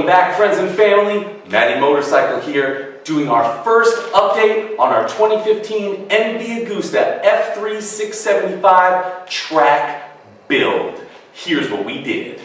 Welcome back, friends and family. Matty Motorcycle here, doing our first update on our 2015 NB Agusta F3 675 track build. Here's what we did.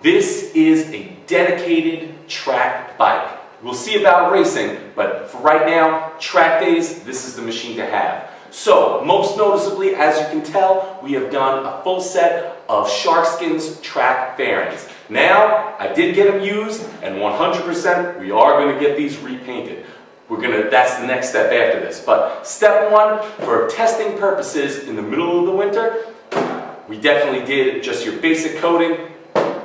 This is a dedicated track bike. We'll see about racing, but for right now, track days, this is the machine to have. So, most noticeably, as you can tell, we have done a full set of Sharkskins track fairings. Now, I did get them used, and 100% we are going to get these repainted. That's the next step after this. But step one, for testing purposes in the middle of the winter, we definitely did just your basic coating.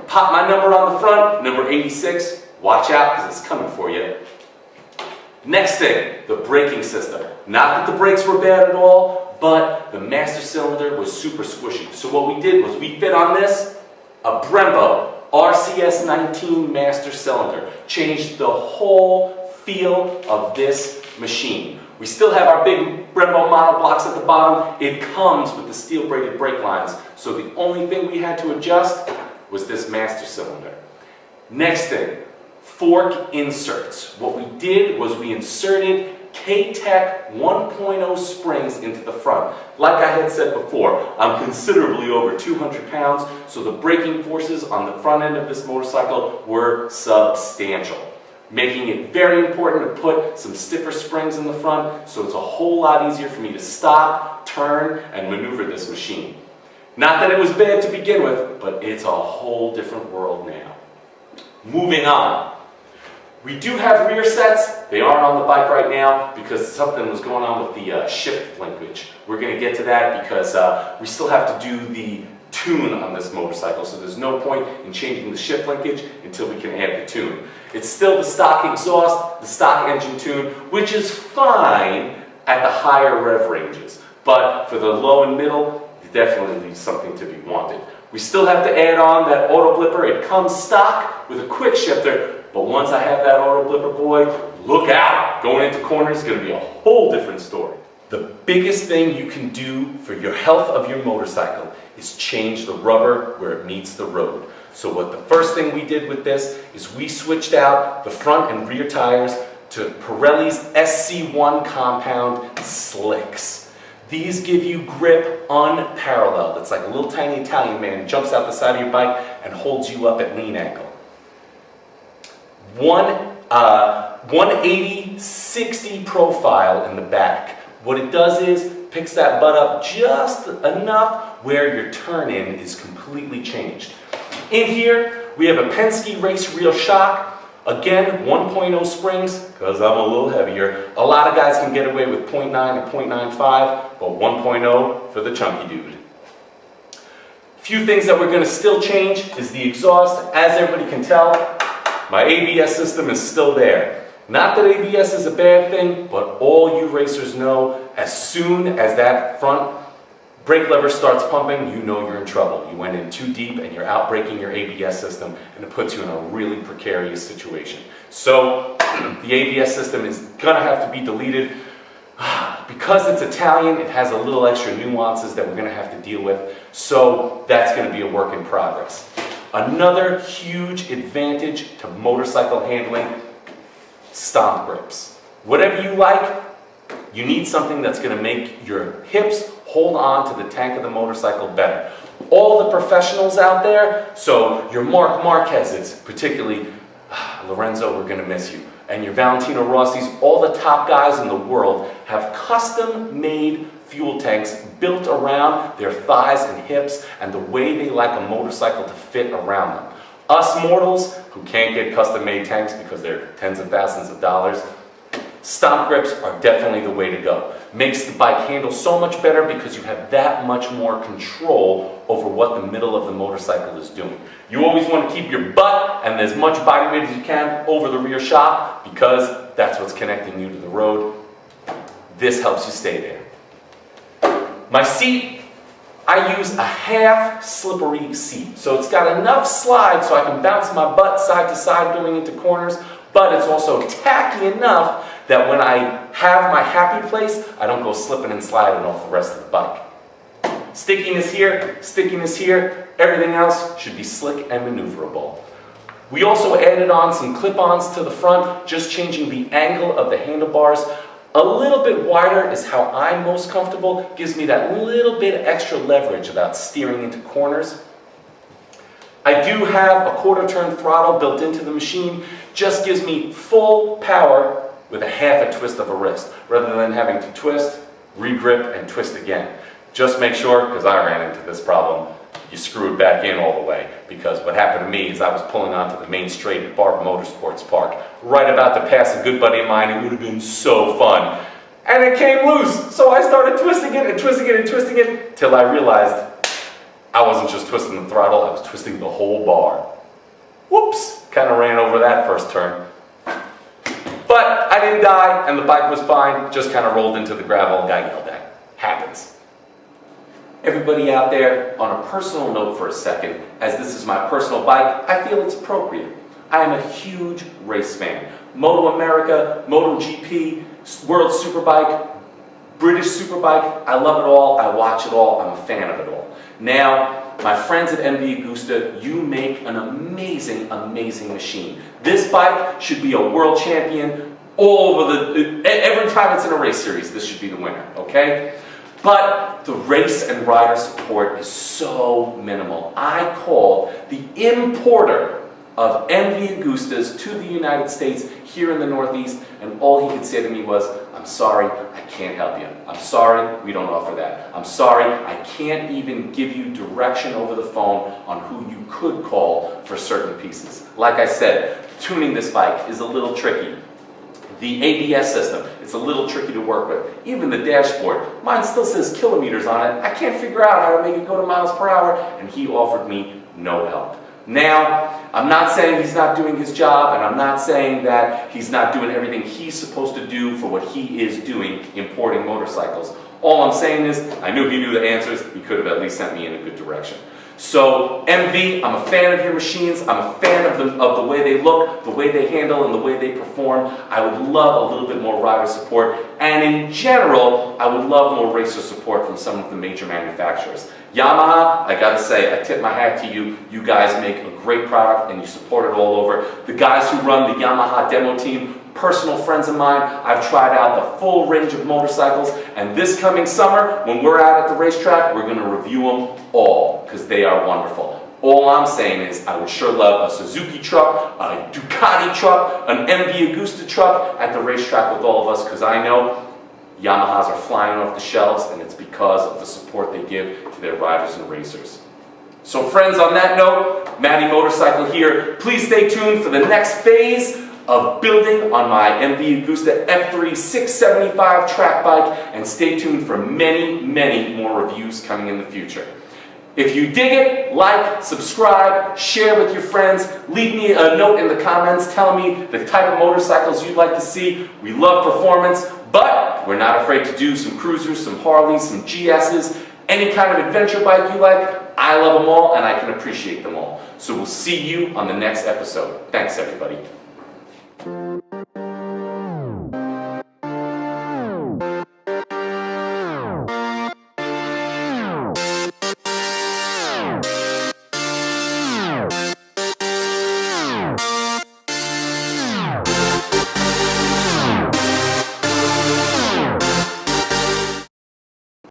Pop my number on the front, number 86. Watch out, because it's coming for you. Next thing, the braking system. Not that the brakes were bad at all, but the master cylinder was super squishy. So what we did was we fit on this a Brembo RCS 19 master cylinder. Changed the whole feel of this machine. We still have our big Brembo monoblocks at the bottom. It comes with the steel braided brake lines. So the only thing we had to adjust was this master cylinder. Next thing, fork inserts. What we did was we inserted K-Tech 1.0 springs into the front. Like I had said before, I'm considerably over 200 pounds, so the braking forces on the front end of this motorcycle were substantial, making it very important to put some stiffer springs in the front, so it's a whole lot easier for me to stop, turn, and maneuver this machine. Not that it was bad to begin with, but it's a whole different world now. Moving on. We do have rear sets. They aren't on the bike right now because something was going on with the shift linkage. We're going to get to that because we still have to do the tune on this motorcycle, so there's no point in changing the shift linkage until we can add the tune. It's still the stock exhaust, the stock engine tune, which is fine at the higher rev ranges, but for the low and middle, definitely leaves something to be wanted. We still have to add on that auto blipper. It comes stock with a quick shifter, but once I have that auto blipper, boy, look out! Going into corners is going to be a whole different story. The biggest thing you can do for your health of your motorcycle is change the rubber where it meets the road. So what the first thing we did with this is we switched out the front and rear tires to Pirelli's SC1 compound slicks. These give you grip unparalleled. It's like a little tiny Italian man jumps out the side of your bike and holds you up at lean angle. 180/60 profile in the back. What it does is picks that butt up just enough where your turn-in is completely changed. In here, we have a Penske race reel shock. Again, 1.0 springs, because I'm a little heavier. A lot of guys can get away with 0.9 or 0.95, but 1.0 for the chunky dude. Few things that we're going to still change is the exhaust. As everybody can tell, my ABS system is still there. Not that ABS is a bad thing, but all you racers know, as soon as that front brake lever starts pumping, you know you're in trouble. You went in too deep and you're out braking your ABS system, and it puts you in a really precarious situation. So the ABS system is gonna have to be deleted. Because it's Italian, it has a little extra nuances that we're gonna have to deal with. So that's gonna be a work in progress. Another huge advantage to motorcycle handling, stomp grips. Whatever you like, you need something that's gonna make your hips hold on to the tank of the motorcycle better. All the professionals out there, so your Marc Marquez's, particularly Lorenzo, we're going to miss you, and your Valentino Rossi's, all the top guys in the world have custom-made fuel tanks built around their thighs and hips and the way they like a motorcycle to fit around them. Us mortals, who can't get custom-made tanks because they're tens of thousands of dollars, stomp grips are definitely the way to go. Makes the bike handle so much better because you have that much more control over what the middle of the motorcycle is doing. You always want to keep your butt and as much body weight as you can over the rear shock because that's what's connecting you to the road. this helps you stay there. My seat, I use a half slippery seat. So it's got enough slide so I can bounce my butt side to side going into corners, but it's also tacky enough that when I have my happy place, I don't go slipping and sliding off the rest of the bike. Stickiness here, everything else should be slick and maneuverable. We also added on some clip-ons to the front, just changing the angle of the handlebars. A little bit wider is how I'm most comfortable, gives me that little bit extra leverage about steering into corners. I do have a quarter-turn throttle built into the machine, just gives me full power with a half a twist of a wrist, rather than having to twist, re-grip, and twist again. Just make sure, because I ran into this problem, you screw it back in all the way, because what happened to me is I was pulling onto the main straight at Barb Motorsports Park, right about to pass a good buddy of mine. It would have been so fun. And it came loose, so I started twisting it and twisting it and twisting it, till I realized I wasn't just twisting the throttle, I was twisting the whole bar. Whoops, kind of ran over that first turn. But I didn't die, and the bike was fine, just kind of rolled into the gravel and got yelled at. Happens. Everybody out there, on a personal note for a second, as this is my personal bike, I feel it's appropriate. I am a huge race fan. Moto America, Moto GP, World Superbike, British Superbike, I love it all, I watch it all, I'm a fan of it all. Now, my friends at MV Agusta, you make an amazing, amazing machine. This bike should be a world champion all over every time it's in a race series, this should be the winner, okay? But the race and rider support is so minimal. I called the importer of MV Agustas to the United States here in the Northeast, and all he could say to me was, I'm sorry, I can't help you. I'm sorry, we don't offer that. I'm sorry, I can't even give you direction over the phone on who you could call for certain pieces. Like I said, tuning this bike is a little tricky. The ABS system, it's a little tricky to work with. Even the dashboard, mine still says kilometers on it. I can't figure out how to make it go to miles per hour, and he offered me no help. Now, I'm not saying he's not doing his job, and I'm not saying that he's not doing everything he's supposed to do for what he is doing, importing motorcycles. All I'm saying is, I knew he knew the answers, he could have at least sent me in a good direction. So, MV, I'm a fan of your machines, I'm a fan of the way they look, the way they handle, and the way they perform. I would love a little bit more rider support, and in general, I would love more racer support from some of the major manufacturers. Yamaha, I gotta say, I tip my hat to you. You guys make a great product and you support it all over. The guys who run the Yamaha demo team, personal friends of mine. I've tried out the full range of motorcycles, and this coming summer, when we're out at the racetrack, we're gonna review them all, because they are wonderful. All I'm saying is, I would sure love a Suzuki truck, a Ducati truck, an MV Agusta truck at the racetrack with all of us, because I know Yamahas are flying off the shelves, and it's because of the support they give to their riders and racers. So friends, on that note, Matty Motorcycle here. Please stay tuned for the next phase of building on my MV Agusta F3 675 track bike, and stay tuned for many, many more reviews coming in the future. If you dig it, like, subscribe, share with your friends, leave me a note in the comments telling me the type of motorcycles you'd like to see. We love performance, but we're not afraid to do some cruisers, some Harleys, some GS's, any kind of adventure bike you like. I love them all, and I can appreciate them all. So we'll see you on the next episode. Thanks, everybody.